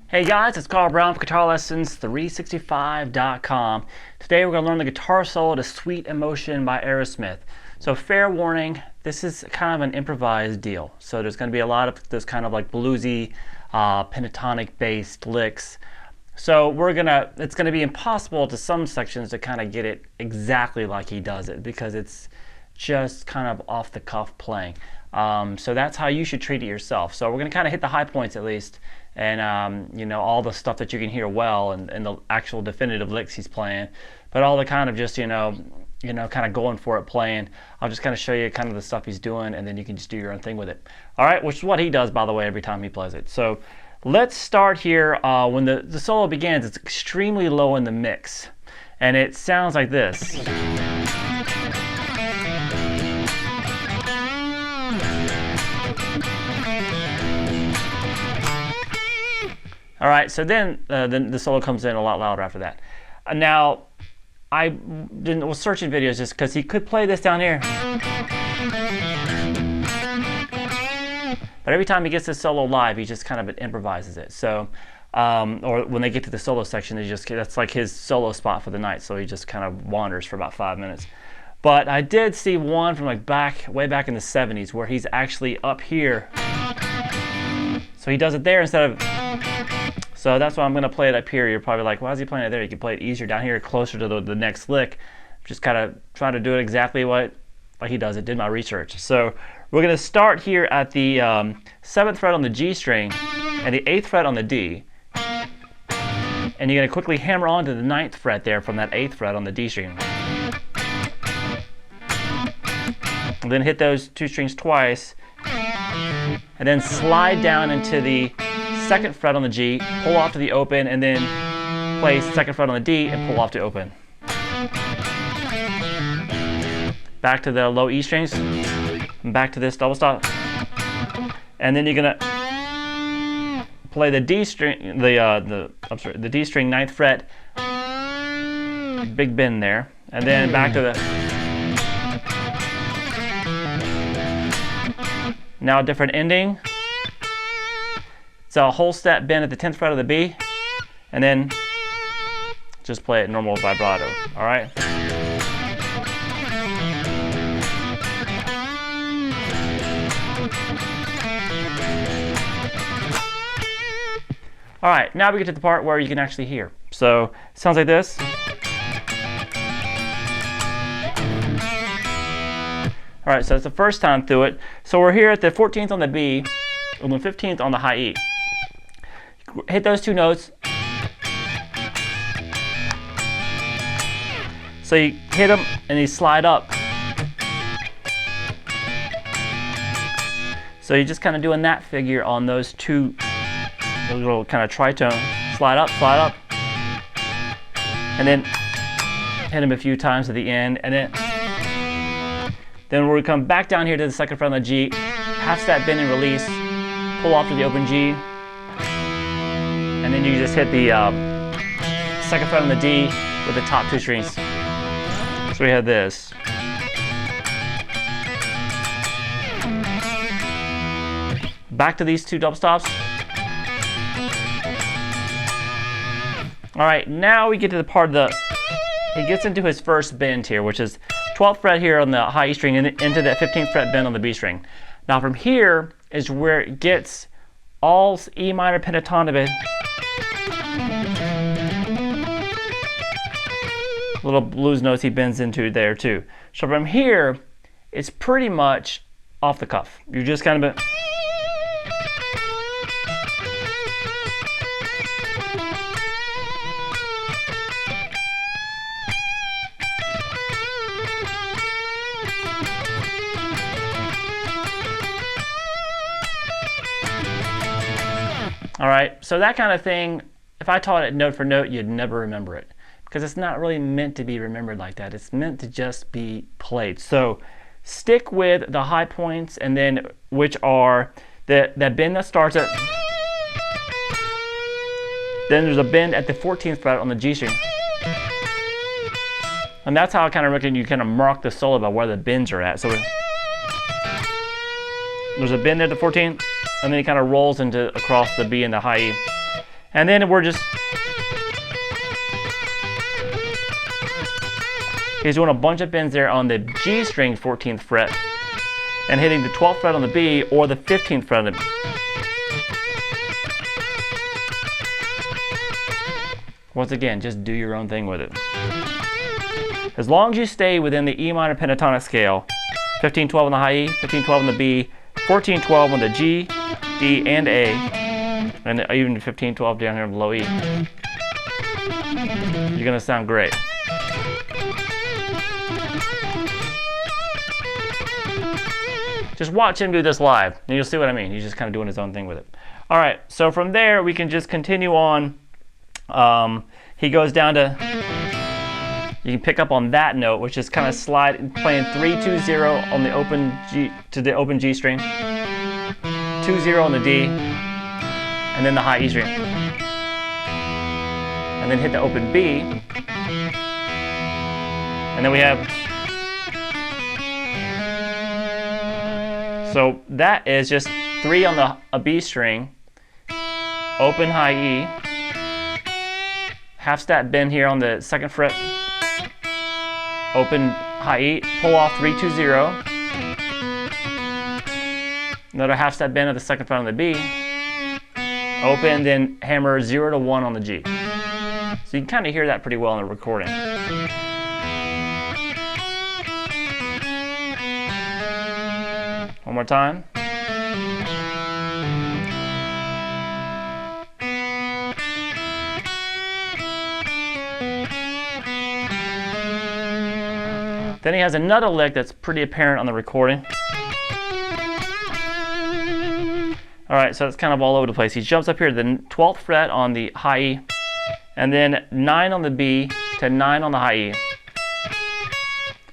Hey guys, it's Carl Brown from GuitarLessons365.com. Today we're going to learn the guitar solo to Sweet Emotion by Aerosmith. So fair warning, this is kind of an improvised deal. So there's going to be a lot of this kind of like bluesy, pentatonic based licks. So it's going to be impossible to some sections to kind of get it exactly like he does it because it's just kind of off the cuff playing. So that's how you should treat it yourself. So we're going to kind of hit the high points at least, and you know, all the stuff that you can hear well, and the actual definitive licks he's playing, but all the kind of just you know kind of going for it playing. I'll just kind of show you kind of the stuff he's doing, and then you can just do your own thing with it. All right, which is what he does, by the way, every time he plays it. So let's start here. When the solo begins, it's extremely low in the mix, and it sounds like this. All right, so then the solo comes in a lot louder after that. Now, I was searching videos just because he could play this down here. But every time he gets this solo live, he just kind of improvises it. So, or when they get to the solo section, that's like his solo spot for the night. So he just kind of wanders for about 5 minutes. But I did see one from like way back in the 70s where he's actually up here. So he does it there instead of. So that's why I'm going to play it up here. You're probably like, why is he playing it there? You can play it easier down here, closer to the next lick. Just kind of trying to do it exactly like he does it. Did my research. So we're going to start here at the 7th fret on the G string and the 8th fret on the D. And you're going to quickly hammer onto the 9th fret there from that 8th fret on the D string. And then hit those two strings twice. And then slide down into the 2nd fret on the G, pull off to the open, and then play 2nd fret on the D and pull off to open. Back to the low E strings, and back to this double stop, and then you're gonna play the D string, the D string 9th fret, big bend there, and then back to the. Now a different ending. So a whole step bend at the 10th fret of the B, and then just play it normal vibrato. All right. All right. Now we get to the part where you can actually hear. So it sounds like this. All right. So it's the first time through it. So we're here at the 14th on the B, and the 15th on the high E. Hit those two notes. So you hit them and you slide up. So you're just kind of doing that figure on those two little kind of tritone. Slide up, and then hit them a few times at the end, and then we come back down here to the 2nd fret on the G, half step bend and release, pull off to the open G. And then you just hit the 2nd fret on the D with the top two strings. So we have this. Back to these two double stops. All right, now we get to the part of he gets into his first bend here, which is 12th fret here on the high E string and into that 15th fret bend on the B string. Now from here is where it gets all E minor pentatonic little blues notes he bends into there too. So from here, it's pretty much off the cuff. You're just kind of all right, so that kind of thing, if I taught it note for note, you'd never remember it, because it's not really meant to be remembered like that. It's meant to just be played. So stick with the high points, and then which are that bend that starts at, then there's a bend at the 14th fret on the G string. And that's how I kind of reckon you kind of mark the solo by where the bends are at. So there's a bend at the 14th, and then he kind of rolls into across the B and the high E. And then he's doing a bunch of bends there on the G string 14th fret and hitting the 12th fret on the B or the 15th fret on the B. Once again, just do your own thing with it. As long as you stay within the E minor pentatonic scale, 15-12 on the high E, 15-12 on the B, 14-12 on the G, D, and A, and even 15-12 down here on the low E, you're going to sound great. Just watch him do this live, and you'll see what I mean. He's just kind of doing his own thing with it. All right, so from there, we can just continue on. He goes down to, you can pick up on that note, which is kind of playing 3-2-0 on the open G to the open G string, 2-0 on the D, and then the high E string, and then hit the open B, and then we have, so that is just 3 on a B string, open high E, half step bend here on the 2nd fret, open high E, pull off 3-2-0, another half step bend at the 2nd fret on the B, open, then hammer 0-1 on the G. So you can kind of hear that pretty well in the recording. One more time. Then he has another lick that's pretty apparent on the recording. All right, so it's kind of all over the place. He jumps up here to the 12th fret on the high E, and then 9 on the B to 9 on the high E,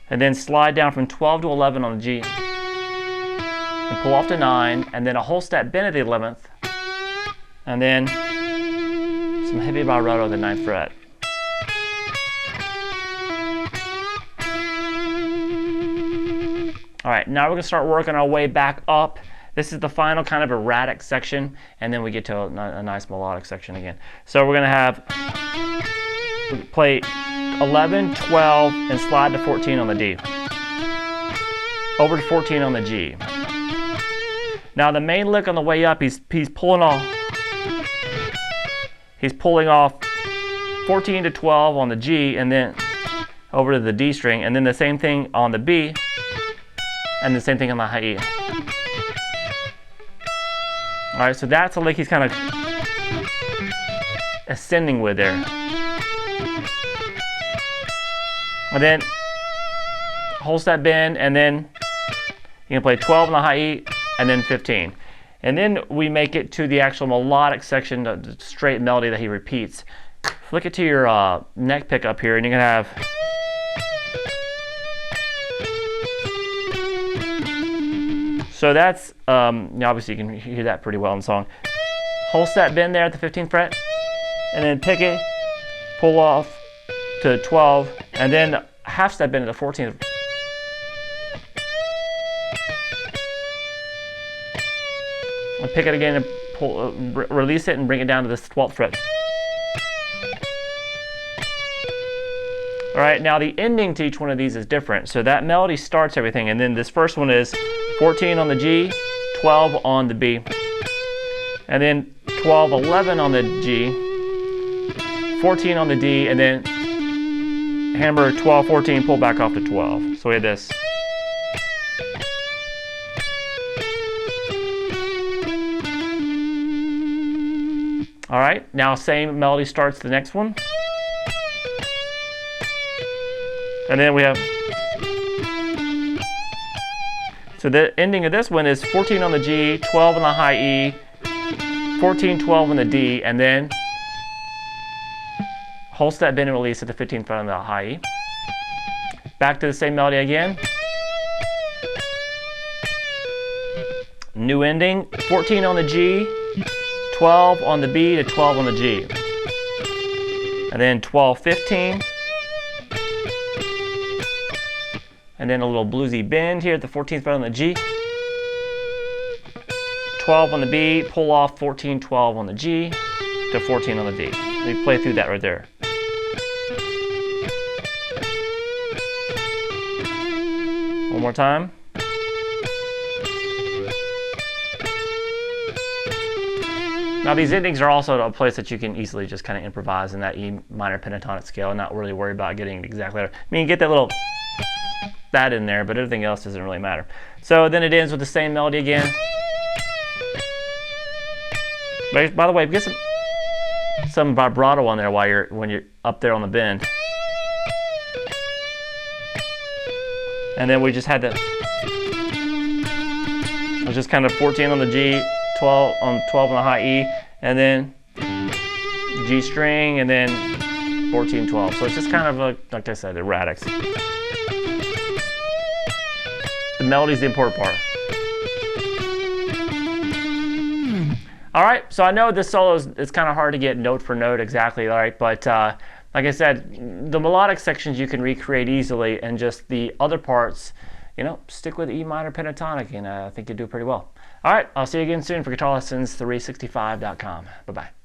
and then slide down from 12 to 11 on the G, and pull off to 9, and then a whole step bend at the 11th, and then some heavy vibrato at the 9th fret. All right, now we're going to start working our way back up. This is the final kind of erratic section, and then we get to a nice melodic section again. So we're going to have play 11, 12, and slide to 14 on the D. Over to 14 on the G. Now the main lick on the way up, he's pulling off 14 to 12 on the G, and then over to the D string, and then the same thing on the B, and the same thing on the high E. All right, so that's a lick he's kind of ascending with there. And then whole step bend, and then you can play 12 on the high E, and then 15. And then we make it to the actual melodic section, the straight melody that he repeats. Flick it to your neck pickup here, and you can have so that's, obviously you can hear that pretty well in the song. Whole step bend there at the 15th fret, and then pick it, pull off to 12, and then half step bend at the 14th. And pick it again and pull, release it and bring it down to the 12th fret. All right, now the ending to each one of these is different. So that melody starts everything, and then this first one is 14 on the G, 12 on the B, and then 12, 11 on the G, 14 on the D, and then hammer 12, 14, pull back off to 12. So we had this. All right, now same melody starts the next one. And then we have, so the ending of this one is 14 on the G, 12 on the high E, 14, 12 on the D, and then whole step bend and release at the 15th fret on the high E. Back to the same melody again. New ending, 14 on the G, 12 on the B to 12 on the G. And then 12, 15. And then a little bluesy bend here at the 14th fret on the G. 12 on the B, pull off 14, 12 on the G to 14 on the D. Let me play through that right there. One more time. Now these endings are also a place that you can easily just kind of improvise in that E minor pentatonic scale and not really worry about getting it exactly right. I mean, you get that little that in there, but everything else doesn't really matter. So then it ends with the same melody again. But by the way, get some vibrato on there while when you're up there on the bend. And then we just had to, it was just kind of 14 on the G, 12 on the high E, and then G string, and then 14, 12. So it's just kind of like I said, erratic. The melody's the important part. All right, so I know this solo is kind of hard to get note for note exactly, all right, but like I said, the melodic sections you can recreate easily, and just the other parts, you know, stick with E minor pentatonic, and I think you do pretty well. All right, I'll see you again soon for guitarlessons365.com. Bye-bye.